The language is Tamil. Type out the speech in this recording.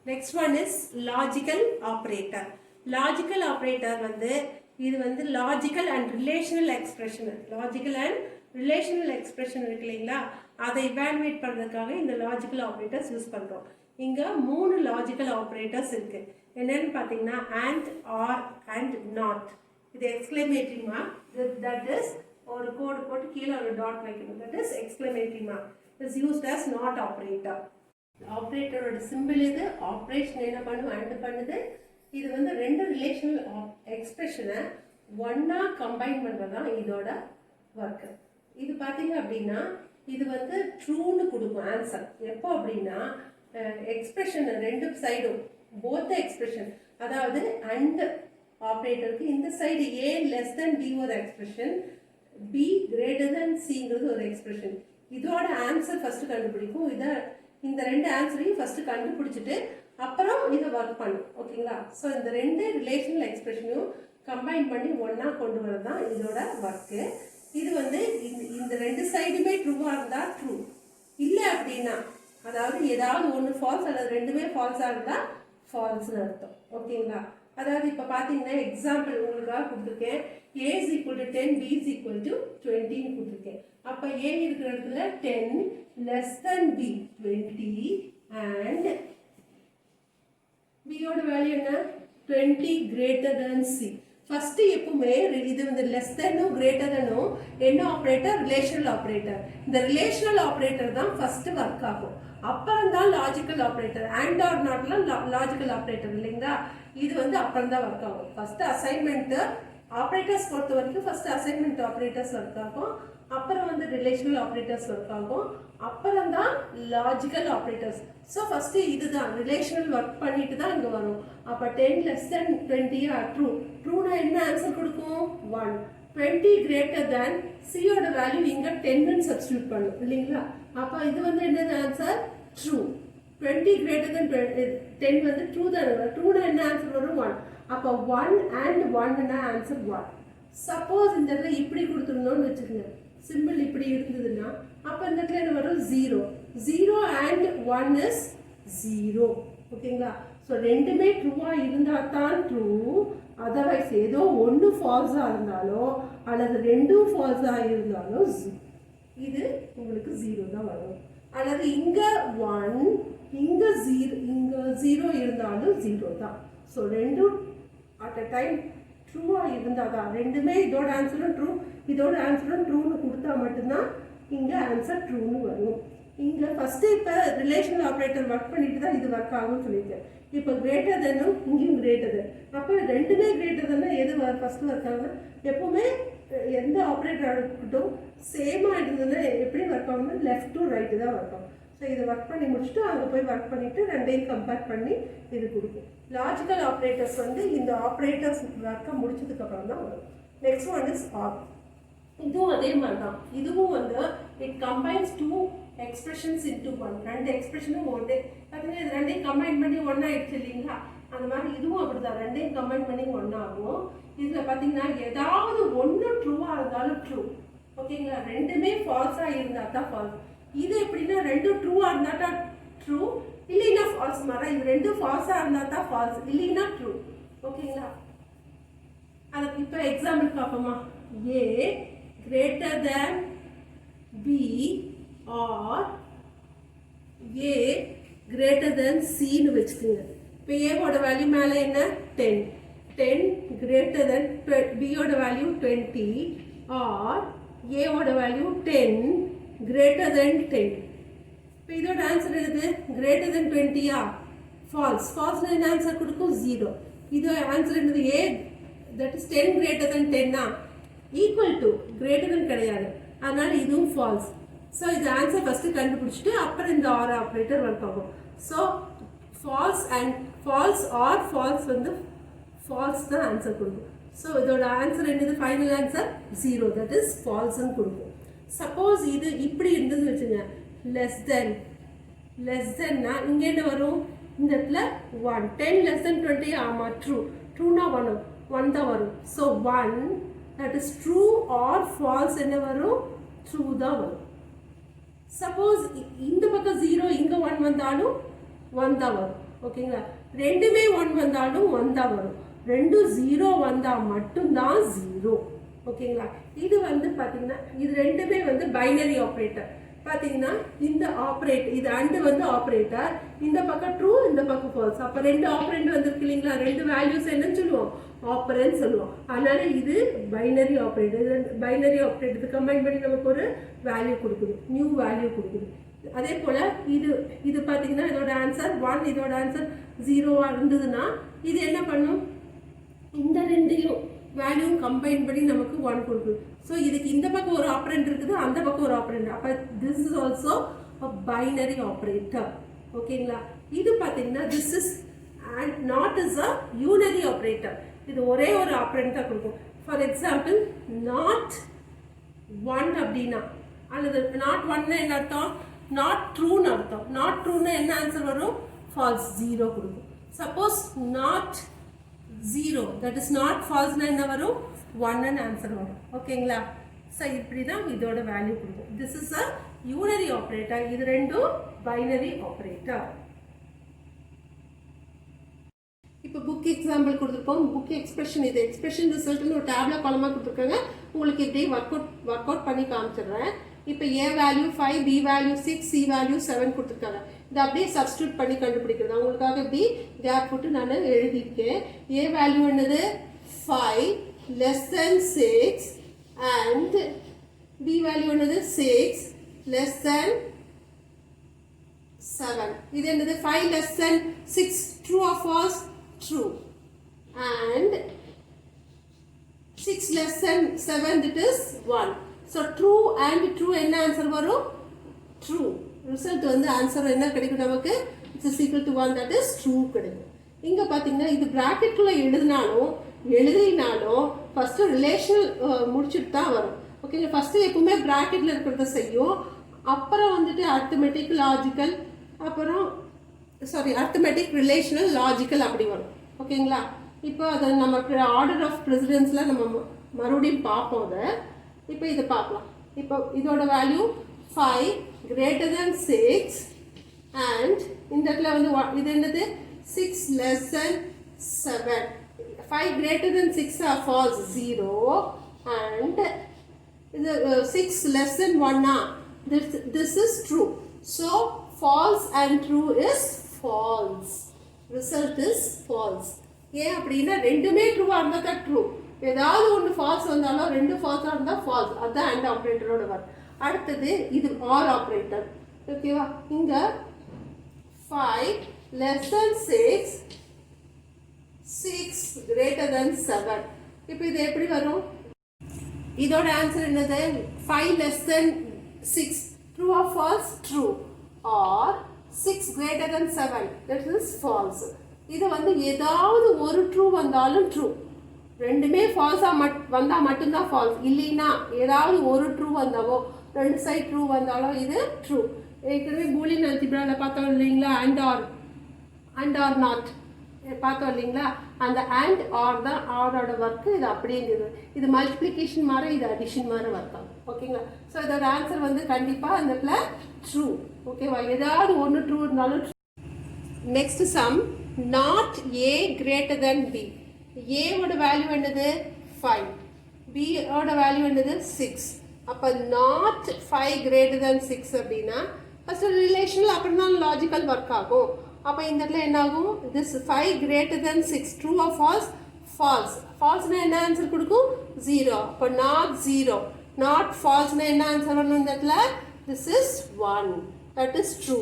Next one is logical operator. Logical operator இது logical and relational expression. Logical and relational expression இருக்கு இல்லைங்களா, அதை evaluate பண்றதுக்காக இந்த logical operators யூஸ் பண்றோம். இங்க மூணு logical operators இருக்கு. என்னன்னு பாத்தீங்கன்னா and, or and not. இது exclamatory mark, that is ஒரு கோடு போட்டு கீழே ஒரு டாட் வைக்கணும், that is exclamatory mark. Is used as not operator. ஆப்ரேட்டரோட சிம்பிள் இது, ஆப்ரேஷன் என்ன பண்ணும் அண்ட் பண்ணுது. இது ரெண்டு ரிலேஷனல் எக்ஸ்பிரஷனை ஒன்னா கம்பைன் பண்ணுறதுதான் இதோட ஒர்க்கு. இது பார்த்தீங்க அப்படின்னா இது ட்ரூன்னு கொடுக்கும் ஆன்சர். எப்போ அப்படின்னா எக்ஸ்பிரஷன் ரெண்டு சைடும் போத் எக்ஸ்பிரஷன், அதாவது அண்ட் ஆப்ரேட்டருக்கு இந்த side a less than B ஒரு எக்ஸ்பிரஷன், பி கிரேட்டர் தென் சிங்கிறது ஒரு எக்ஸ்பிரஷன். இதோட ஆன்சர் ஃபர்ஸ்ட் கண்டுபிடிக்கும். இதை இந்த ரெண்டு ஆன்சரையும் ஃபர்ஸ்ட் கண்டுபிடிச்சிட்டு அப்புறம் இதை ஒர்க் பண்ணும். ஓகேங்களா? ஸோ இந்த ரெண்டு ரிலேஷனல் எக்ஸ்பிரஷனையும் கம்பைன் பண்ணி ஒன்னா கொண்டு வரது தான் இதோட ஒர்க்கு. இது இந்த ரெண்டு சைடுமே ட்ரூவாக இருந்தால் ட்ரூ, இல்லை அப்படின்னா அதாவது ஏதாவது ஒன்று ஃபால்ஸ் அல்லது ரெண்டுமே ஃபால்ஸாக இருந்தால் ஃபால்ஸ்னு அர்த்தம். ஓகேங்களா? அதாவது இப்போ பார்த்தீங்கன்னா எக்ஸாம்பிள் உங்களுக்காக கொடுத்துருக்கேன். A is equal to 10, B is equal to 20 கொடுத்துருக்கேன். அப்போ A இருக்கிற இடத்துல 10 less than B 20 and B யோட வேல்யூ என்ன 20 greater than C. ஃபர்ஸ்ட் எப்பவுமே இது லெஸ் தெனும் கிரேட்டர் தெனும் என்ன ஆப்ரேட்டர்? Relational operator. இந்த ரிலேஷனல் ஆப்ரேட்டர் தான் ஃபர்ஸ்ட் ஒர்க் ஆகும். அப்புறம் தான் லாஜிக்கல் ஆப்ரேட்டர். அண்ட் ஆர் நாட்லாம் லாஜிக்கல் ஆப்ரேட்டர் இல்லைங்களா, இது அப்புறம் தான் ஒர்க் ஆகும். ஃபர்ஸ்ட் அசைன்மெண்ட் ஆப்ரேட்டர்ஸ் பொறுத்த வரைக்கும் ஃபர்ஸ்ட் அசைன்மெண்ட் ஆப்ரேட்டர்ஸ் ஒர்க் ஆகும், அப்புறம் ரிலேஷனல் ஆப்ரேட்டர்ஸ் ஒர்க் ஆகும், அப்புறம் தான் லாஜிக்கல் ஆப்ரேட்டர்ஸ். ஸோ ஃபர்ஸ்ட் இதுதான் ரிலேஷனல் ஒர்க் பண்ணிட்டு தான் இங்கே வரும். அப்போ 10 less than 20 ட்ரூ. ட்ரூனா என்ன ஆன்சர் கொடுக்கும்? 1. 20 greater than சியோட வேல்யூ இங்கே 10ன்னு சப்ஸ்டியூட் பண்ணும் இல்லைங்களா. அப்போ இது என்னது answer? True. 20 greater than 10 true தான். ட்ரூனா என்ன ஆன்சர் வரும்? 1. அப்போ 1 and 1னா ஆன்சர் 1. சப்போஸ் இந்த இடத்துல இப்படி கொடுத்துருந்தோம்னு வச்சுக்கோங்க, சிம்பிள் இப்படி இருந்ததுன்னா அப்போ இந்த இடத்துல என்ன வரும்? 0. 0 and 1 is 0. ஓகேங்களா? ஸோ ரெண்டுமே ட்ரூவாக இருந்தால் தான் ட்ரூ, அதர்வைஸ் ஏதோ ஒன்று ஃபால்ஸாக இருந்தாலோ அல்லது ரெண்டும் ஃபால்ஸாக இருந்தாலோ இது உங்களுக்கு 0 தான் வரும். அல்லது இங்கே 1 இங்கே 0 இருந்தாலும் 0 தான். ஸோ ரெண்டும் அட் அ டைம் ட்ரூவாக இருந்தால் தான், ரெண்டுமே இதோட ஆன்சரும் ட்ரூ இதோட ஆன்சரும் ட்ரூன்னு கொடுத்தா மட்டும்தான் இங்கே ஆன்சர் ட்ரூன்னு வரும். இங்கே ஃபஸ்ட்டு இப்போ ரிலேஷனல் ஆப்ரேட்டர் ஒர்க் பண்ணிட்டு தான் இது ஒர்க் ஆகும்னு சொல்லியிருக்கேன். இப்போ கிரேட்டர் தென்னும் இங்கேயும் கிரேட்டர் தென், அப்போ ரெண்டுமே கிரேட்டர் தென்னா எது ஃபஸ்ட்டு ஒர்க் ஆகுதுன்னா எப்போவுமே எந்த ஆப்ரேட்டர் இருக்கட்டும் சேமாக இருந்ததுன்னா எப்படி ஒர்க் ஆகும்னா லெஃப்ட் டு ரைட்டு தான் ஒர்க் ஆகும். ஸோ இதை ஒர்க் பண்ணி முடிச்சுட்டு அங்கே போய் ஒர்க் பண்ணிவிட்டு ரெண்டையும் கம்பேர் பண்ணி இது கொடுக்கும். லாஜிக்கல் ஆப்ரேட்டர்ஸ் இந்த ஆப்ரேட்டர்ஸ் ஒர்க்கை முடிச்சதுக்கப்புறம் தான் வரும். Next one is R. இதுவும் அதே மாதிரி தான். இதுவும் it combines two expressions into one. ரெண்டு எக்ஸ்பிரஷனும் ஒன்று பார்த்தீங்கன்னா இது ரெண்டையும் கம்பைன் பண்ணி ஒன்றா ஆயிடுச்சு இல்லைங்களா. அந்த மாதிரி இதுவும் அப்படி தான், ரெண்டையும் கம்பைன் பண்ணி ஒன்றாகும். இதில் பார்த்தீங்கன்னா ஏதாவது ஒன்று ட்ரூவாக இருந்தாலும் ட்ரூ. ஓகேங்களா? ரெண்டுமே ஃபால்ஸாக இருந்தால் தான் ஃபால்ஸ். இது எப்படின்னா ரெண்டும் ட்ரூவாக இருந்தால் தான் ட்ரூ, இல்லைன்னா ஃபால்ஸ் மாதிரி. இது ரெண்டும் ஃபால்ஸாக இருந்தால் தான் ஃபால்ஸ், இல்லைன்னா ட்ரூ. ஓகேங்களா? அதுக்கு இப்போ எக்ஸாம்பிள் பார்ப்போமா. ஏ greater than B or A greater than C னு வச்சுக்கோங்க. இப்போ A ஓட வேல்யூ மேலே என்ன 10. 10 greater than B ஓட வேல்யூ 20 or A ஓட வேல்யூ 10 greater than 10. இப்போ இதோட ஆன்சர் என்னது? greater than 20யா? ஃபால்ஸ். ஃபால்ஸ்னா என்ன ஆன்சர் கொடுக்கும்? 0. இதோட ஆன்சர் என்னது? A that is 10 greater than 10னா ஈக்குவல் டு கிரேட்டர் தென் கிடையாது, அதனால இதுவும் ஃபால்ஸ். ஸோ இது ஆன்சர் ஃபஸ்ட்டு கண்டுபிடிச்சிட்டு அப்புறம் இந்த ஆர் ஆப்ரேட்டர் ஒர்க் ஆகும். So false and false or false false தான் ஆன்சர் கொடுக்கும். ஸோ இதோட ஆன்சர் என்னது? ஃபைனல் ஆன்சர் 0, தட் இஸ் ஃபால்ஸ்ன்னு கொடுக்கும். சப்போஸ் இது இப்படி இருந்தது வச்சுங்க, லெஸ் தென்னா இங்கே என்ன வரும்? இந்த இடத்துல 1. 10 less than 20 ஆமாம் ட்ரூ. ட்ரூனா 1 தான் வரும். So 1 that is true or false என்ன வரும்? ட்ரூ தான் வரும். சப்போஸ் இந்த பக்கம் 0 இங்கே 1 வந்தாலும் 1 தான் வரும். ஓகேங்களா. ரெண்டுமே 1 வந்தாலும் 1 தான் வரும். ரெண்டும் 0 வந்தால் மட்டும்தான் 0. ஓகேங்களா. இது வந்து பார்த்தீங்கன்னா இது ரெண்டுமே வந்து பைனரி ஆப்ரேட்டர். பார்த்தீங்கன்னா இந்த ஆப்ரேட் இது அண்டு வந்து ஆப்ரேட்டர், இந்த பக்கம் ட்ரூ, இந்த பக்கம் ஃபால்ஸ். அப்போ ரெண்டு ஆப்ரேண்ட் வந்துருக்கு இல்லைங்களா, ரெண்டு வேல்யூஸ் என்னன்னு சொல்லுவோம், ஆப்பரண்ட் சொல்லுவோம். அதனால இது பைனரி ஆப்ரேட்டர். இது பைனரி ஆப்ரேட்டர் கம்பைன் பண்ணி நமக்கு ஒரு வேல்யூ கொடுக்குது, நியூ வேல்யூ கொடுக்குது. அதே போல் இது பார்த்தீங்கன்னா இதோட ஆன்சர் 1, இதோட ஆன்சர் 0 இருந்ததுன்னா இது என்ன பண்ணும், இந்த ரெண்டையும் வேல்யூ கம்பைன் பண்ணி நமக்கு 1 கொடுக்குது. ஸோ இதுக்கு இந்த பக்கம் ஒரு ஆப்ரண்ட் இருக்குது, அந்த பக்கம் ஒரு ஆப்ரண்ட். அப்போ this is also a binary operator. ஓகேங்களா. இது பார்த்தீங்கன்னா this is and not is a யூனரி operator. இது ஒரே ஒரு ஆப்ரண்ட் தான் கொடுக்கும். ஃபார் எக்ஸாம்பிள் நாட் 1 அப்படின்னா, அல்லது நாட் 1னா என்ன அர்த்தம், நாட் ட்ரூன்னு அர்த்தம். நாட் ட்ரூன்னா என்ன ஆன்சர் வரும், ஃபால்ஸ், 0 கொடுக்கும். Suppose not 0 that is not false னா என்ன வரும், 1ன்னு ஆன்சர் வரும். ஓகேங்களா. ஸோ இப்படி தான் இதோட வேல்யூ கொடுக்கும். This is a யூனரி operator. இது ரெண்டும் பைனரி ஆப்ரேட்டர். இப்போ புக் எக்ஸாம்பிள் கொடுத்துருப்போம். புக் எக்ஸ்பிரஷன், இது எக்ஸ்பிரஷன் ரிசல்ட்னு ஒரு டேப்லெட் காலமாக கொடுத்துருக்காங்க. உங்களுக்கு இப்படி ஒர்க் அவுட் பண்ணி காமிச்சிடுறேன். இப்போ A value 5, B value 6, C value 7 கொடுத்துருக்காங்க. இதை அப்படியே சப்ஸ்டியூட் பண்ணி கண்டுபிடிக்கிறது. அவங்களுக்காக இப்படி கேப் போட்டு நான் எழுதியிருக்கேன். ஏ வேல்யூ என்னது 5 less than 6 and B value என்னது 6 less than 7. இது என்னது 5 less than 6 true or false, true, and 6 less than 7 that is 1. So true and true என்ன ஆன்சர் வரும், true. ரிசல்ட் வந்து ஆன்சர் என்ன கிடைக்கும் நமக்கு, it's is equal to 1, that is true கிடைக்கும். இங்கே பார்த்தீங்கன்னா இது ப்ராக்கெட்டில் எழுதினாலும் ஃபஸ்ட்டு ரிலேஷனல் முடிச்சுட்டு தான் வரும். ஓகேங்க. ஃபஸ்ட்டு எப்பவுமே ப்ராக்கெட்டில் இருக்கிறத செய்யும், அப்புறம் வந்துட்டு அர்த்தமெட்டிக், லாஜிக்கல், அப்புறம் அர்த்தமெட்டிக், ரிலேஷனல், லாஜிக்கல் அப்படி வரும். ஓகேங்களா. இப்போ அதை நமக்கு ஆர்டர் ஆஃப் ப்ரெசிடென்ஸில் நம்ம மறுபடியும் பார்ப்போம். அதை இப்போ இதை பார்க்கலாம். இப்போ இதோட வேல்யூ 5 greater than 6 and இந்த இடத்துல வந்து இது என்னது 6 less than 7. 5 greater than 6 are false, 0, and இது 6 less than 1 this is true. So false and true is false. Result is false. ஏன் அப்படின்னா ரெண்டுமே ட்ரூவாக இருந்தால் தான் ட்ரூ. ஏதாவது ஒன்று ஃபால்ஸ் வந்தாலும் ரெண்டு ஃபால்ஸாக இருந்தால் ஃபால்ஸ். அதுதான் அண்ட் ஆப்ரேட்டரோட வரும். அடுத்தது இது ஆர் ஆப்ரேட்டர். ஓகேவா. இங்கே 5 less than 6, 6 greater than 7. இப்போ இது எப்படி வரும், இதோட ஆன்சர் என்னது 5 less than 6 true or false, true, or 6 greater than 7 that is false. இது வந்து ஏதாவது ஒரு ட்ரூ வந்தாலும் ட்ரூ, ரெண்டுமே ஃபால்ஸாக வந்தால் மட்டும்தான் ஃபால்ஸ். இல்லைன்னா ஏதாவது ஒரு ட்ரூ வந்தாவோ, ரெண்டு சைட் ட்ரூ வந்தாலும் இது ட்ரூ. ஏற்கனவே பூலியன் அல்ஜிப்ராவில் பார்த்தோம் இல்லைங்களா, அண்ட் ஆர் நாட் பார்த்தோம் இல்லைங்களா. அந்த அண்ட் ஆர் தான் ஆரோட ஒர்க்கு. இது அப்படிங்கிறது இது மல்டிப்ளிகேஷன் மாதிரி, இது அடிஷன் மாதிரி ஒர்க் ஆகும். ஓகேங்களா. ஸோ இதோட ஆன்சர் வந்து கண்டிப்பாக அந்த இடத்துல ட்ரூ. ஓகேவா. ஏதாவது ஒன்று ட்ரூ இருந்தாலும் true. Next sum, not A greater than B. ஏவோட வேல்யூ என்னது 5, பியோட வேல்யூ என்னது 6. அப்போ நாட் 5 greater than 6 அப்படின்னா ஃபஸ்ட்டு ரிலேஷனல், அப்புறம் தான் லாஜிக்கல் ஒர்க் ஆகும். அப்போ இந்த இடத்துல என்ன ஆகும், this 5 greater than 6 true or false, false. ஃபால்ஸ்னா என்ன ஆன்சர் கொடுக்கும், 0. அப்போ நாட் 0, நாட் ஃபால்ஸ்னா என்ன ஆன்சர் வரணும் இந்த இடத்துல, this is 1, that is true.